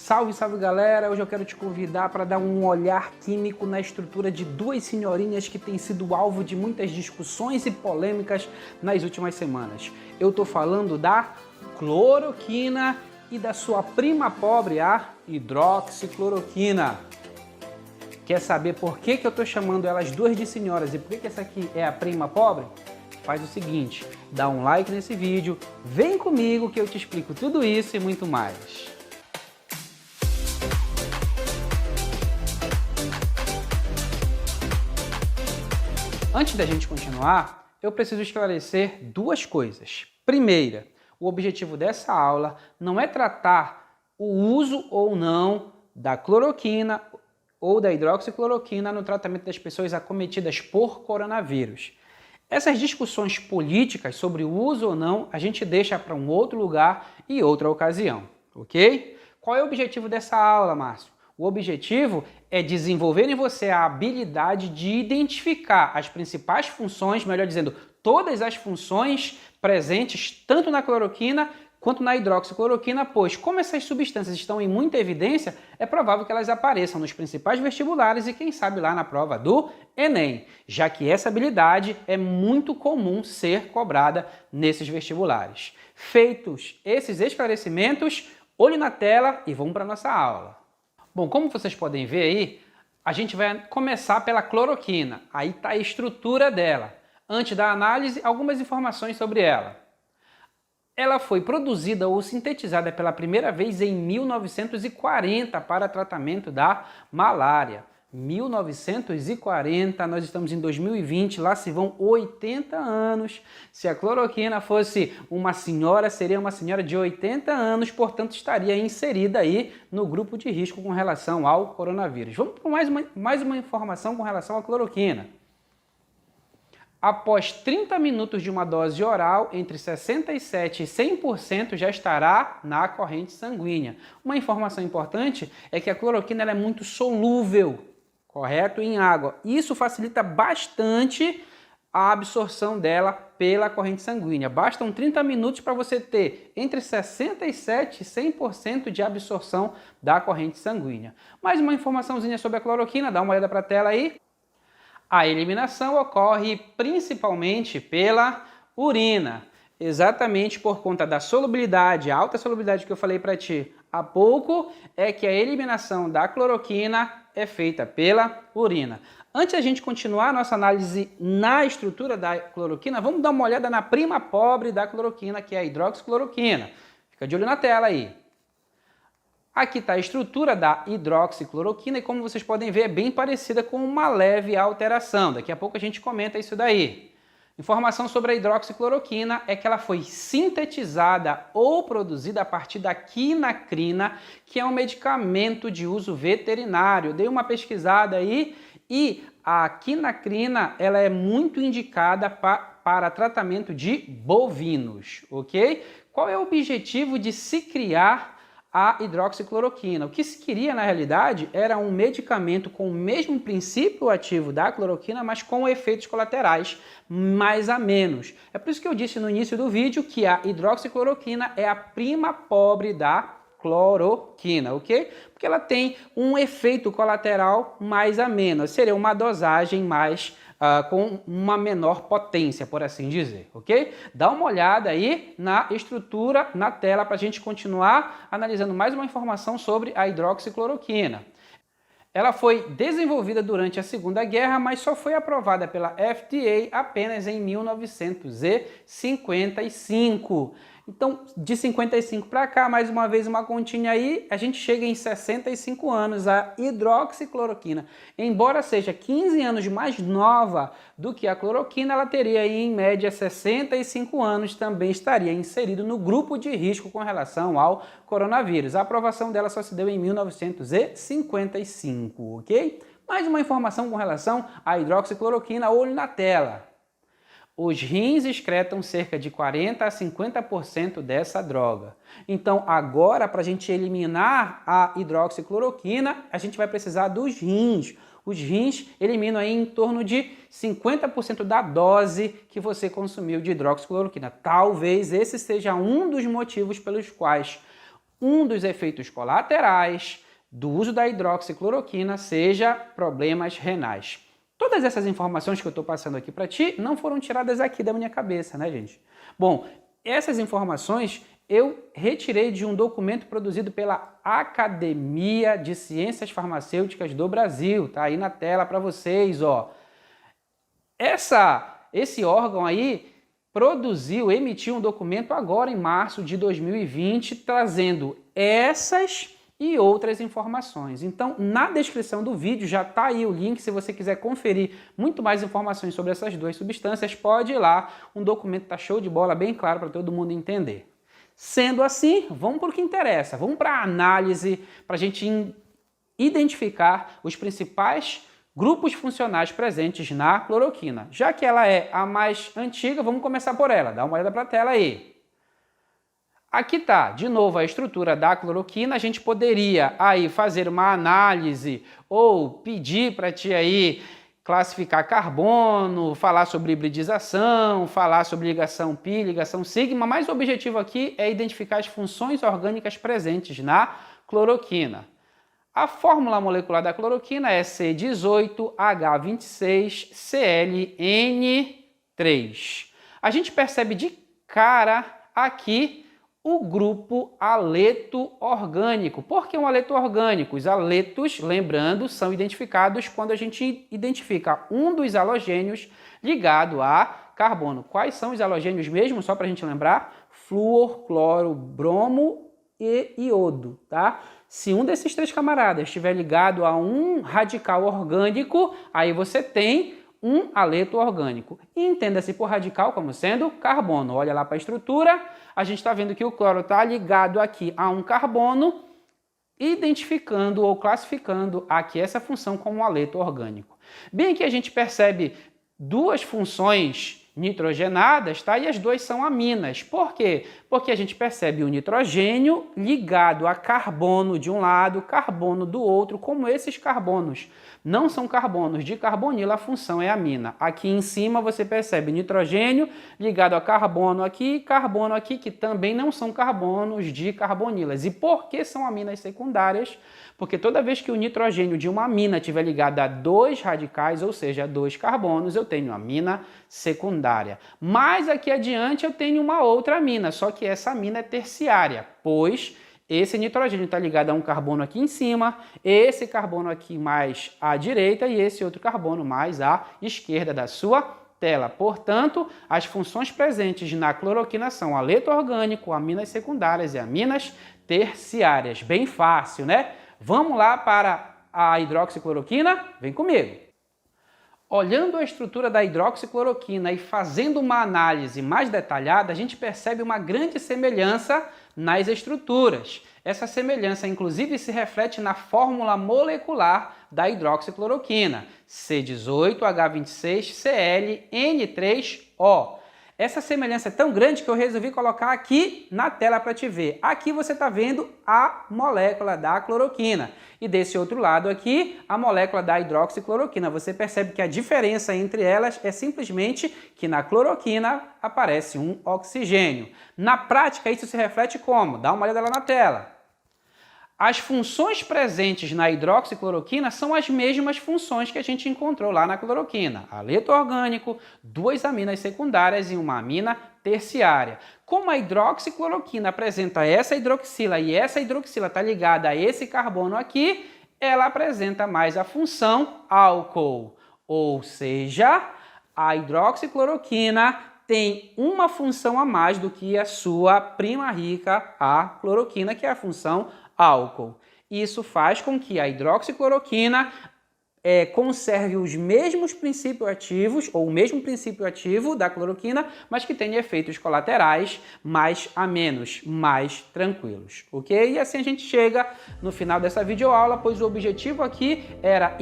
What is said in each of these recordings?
Salve, salve galera! Hoje eu quero te convidar para dar um olhar químico na estrutura de duas senhorinhas que têm sido alvo de muitas discussões e polêmicas nas últimas semanas. Eu tô falando da cloroquina e da sua prima pobre, a hidroxicloroquina. Quer saber por que eu tô chamando elas duas de senhoras e por que essa aqui é a prima pobre? Faz o seguinte, dá um like nesse vídeo, vem comigo que eu te explico tudo isso e muito mais. Antes da gente continuar, eu preciso esclarecer duas coisas. Primeira, o objetivo dessa aula não é tratar o uso ou não da cloroquina ou da hidroxicloroquina no tratamento das pessoas acometidas por coronavírus. Essas discussões políticas sobre o uso ou não, a gente deixa para um outro lugar e outra ocasião, ok? Qual é o objetivo dessa aula, Márcio? O objetivo é desenvolver em você a habilidade de identificar as principais funções, melhor dizendo, todas as funções presentes tanto na cloroquina quanto na hidroxicloroquina, pois como essas substâncias estão em muita evidência, é provável que elas apareçam nos principais vestibulares e quem sabe lá na prova do Enem, já que essa habilidade é muito comum ser cobrada nesses vestibulares. Feitos esses esclarecimentos, olho na tela e vamos para a nossa aula. Bom, como vocês podem ver aí, a gente vai começar pela cloroquina. Aí está a estrutura dela. Antes da análise, algumas informações sobre ela. Ela foi produzida ou sintetizada pela primeira vez em 1940 para tratamento da malária. 1940, nós estamos em 2020, lá se vão 80 anos. Se a cloroquina fosse uma senhora, seria uma senhora de 80 anos, portanto estaria inserida aí no grupo de risco com relação ao coronavírus. Vamos para mais uma informação com relação à cloroquina. Após 30 minutos de uma dose oral, entre 67% e 100% já estará na corrente sanguínea. Uma informação importante é que a cloroquina ela é muito solúvel, correto? Em água. Isso facilita bastante a absorção dela pela corrente sanguínea. Bastam 30 minutos para você ter entre 67% e 100% de absorção da corrente sanguínea. Mais uma informaçãozinha sobre a cloroquina, dá uma olhada para a tela aí. A eliminação ocorre principalmente pela urina, exatamente por conta da solubilidade, a alta solubilidade que eu falei para ti há pouco, é que a eliminação da cloroquina é feita pela urina. Antes da gente continuar a nossa análise na estrutura da cloroquina, vamos dar uma olhada na prima pobre da cloroquina, que é a hidroxicloroquina. Fica de olho na tela aí. Aqui está a estrutura da hidroxicloroquina e como vocês podem ver é bem parecida com uma leve alteração. Daqui a pouco a gente comenta isso daí. Informação sobre a hidroxicloroquina é que ela foi sintetizada ou produzida a partir da quinacrina, que é um medicamento de uso veterinário. Eu dei uma pesquisada aí e a quinacrina ela é muito indicada para tratamento de bovinos, ok? Qual é o objetivo de se criar a hidroxicloroquina? O que se queria na realidade era um medicamento com o mesmo princípio ativo da cloroquina, mas com efeitos colaterais mais a menos. É por isso que eu disse no início do vídeo que a hidroxicloroquina é a prima pobre da cloroquina, ok? Porque ela tem um efeito colateral mais a menos, seria uma dosagem mais com uma menor potência, por assim dizer, ok? Dá uma olhada aí na estrutura na tela para a gente continuar analisando mais uma informação sobre a hidroxicloroquina. Ela foi desenvolvida durante a Segunda Guerra, mas só foi aprovada pela FDA apenas em 1955. Então, de 55 para cá, mais uma vez uma continha aí, a gente chega em 65 anos. A hidroxicloroquina, embora seja 15 anos mais nova do que a cloroquina, ela teria aí em média 65 anos, também estaria inserido no grupo de risco com relação ao coronavírus. A aprovação dela só se deu em 1955, ok? Mais uma informação com relação à hidroxicloroquina, olho na tela. Os rins excretam cerca de 40% a 50% dessa droga. Então, agora, para a gente eliminar a hidroxicloroquina, a gente vai precisar dos rins. Os rins eliminam aí em torno de 50% da dose que você consumiu de hidroxicloroquina. Talvez esse seja um dos motivos pelos quais um dos efeitos colaterais do uso da hidroxicloroquina seja problemas renais. Todas essas informações que eu estou passando aqui para ti não foram tiradas aqui da minha cabeça, né, gente? Bom, essas informações eu retirei de um documento produzido pela Academia de Ciências Farmacêuticas do Brasil. Tá aí na tela para vocês, ó. Esse órgão aí emitiu um documento agora em março de 2020, trazendo essas e outras informações. Então, na descrição do vídeo já está aí o link, se você quiser conferir muito mais informações sobre essas duas substâncias, pode ir lá, um documento está show de bola, bem claro para todo mundo entender. Sendo assim, vamos para o que interessa, vamos para a análise, para a gente identificar os principais grupos funcionais presentes na cloroquina. Já que ela é a mais antiga, vamos começar por ela, dá uma olhada para a tela aí. Aqui está, de novo, a estrutura da cloroquina. A gente poderia aí fazer uma análise ou pedir para ti aí classificar carbono, falar sobre hibridização, falar sobre ligação pi, ligação sigma, mas o objetivo aqui é identificar as funções orgânicas presentes na cloroquina. A fórmula molecular da cloroquina é C18H26Cln3. A gente percebe de cara aqui o grupo aleto orgânico. Por que um aleto orgânico? Os aletos, lembrando, são identificados quando a gente identifica um dos halogênios ligado a carbono. Quais são os halogênios mesmo? Só para a gente lembrar: flúor, cloro, bromo e iodo, tá? Se um desses três camaradas estiver ligado a um radical orgânico, aí você tem um aleto orgânico. E entenda-se por radical como sendo carbono. Olha lá para a estrutura, a gente está vendo que o cloro está ligado aqui a um carbono, identificando ou classificando aqui essa função como um aleto orgânico. Bem que a gente percebe duas funções nitrogenadas, tá? E as duas são aminas. Por quê? Porque a gente percebe o nitrogênio ligado a carbono de um lado, carbono do outro, como esses carbonos não são carbonos de carbonila, a função é amina. Aqui em cima você percebe nitrogênio ligado a carbono aqui, que também não são carbonos de carbonilas. E por que são aminas secundárias? Porque toda vez que o nitrogênio de uma amina estiver ligado a dois radicais, ou seja, a dois carbonos, eu tenho amina secundária. Mais aqui adiante eu tenho uma outra amina, só que essa amina é terciária, pois esse nitrogênio está ligado a um carbono aqui em cima, esse carbono aqui mais à direita e esse outro carbono mais à esquerda da sua tela. Portanto, as funções presentes na cloroquina são aleto orgânico, aminas secundárias e aminas terciárias. Bem fácil, né? Vamos lá para a hidroxicloroquina? Vem comigo! Olhando a estrutura da hidroxicloroquina e fazendo uma análise mais detalhada, a gente percebe uma grande semelhança nas estruturas. Essa semelhança, inclusive, se reflete na fórmula molecular da hidroxicloroquina, C18H26Cl-N3O. Essa semelhança é tão grande que eu resolvi colocar aqui na tela para te ver. Aqui você está vendo a molécula da cloroquina e desse outro lado aqui a molécula da hidroxicloroquina. Você percebe que a diferença entre elas é simplesmente que na cloroquina aparece um oxigênio. Na prática isso se reflete como? Dá uma olhada lá na tela. As funções presentes na hidroxicloroquina são as mesmas funções que a gente encontrou lá na cloroquina. Aleto orgânico, duas aminas secundárias e uma amina terciária. Como a hidroxicloroquina apresenta essa hidroxila e essa hidroxila está ligada a esse carbono aqui, ela apresenta mais a função álcool. Ou seja, a hidroxicloroquina tem uma função a mais do que a sua prima rica, a cloroquina, que é a função álcool. Isso faz com que a hidroxicloroquina conserve os mesmos princípios ativos, ou o mesmo princípio ativo da cloroquina, mas que tenha efeitos colaterais mais amenos, mais tranquilos, ok? E assim a gente chega no final dessa videoaula, pois o objetivo aqui era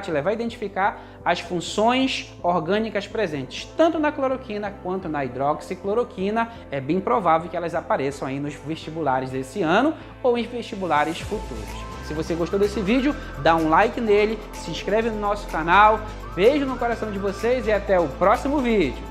te levar a identificar as funções orgânicas presentes, tanto na cloroquina quanto na hidroxicloroquina. É bem provável que elas apareçam aí nos vestibulares desse ano ou em vestibulares futuros. Se você gostou desse vídeo, dá um like nele, se inscreve no nosso canal, beijo no coração de vocês e até o próximo vídeo.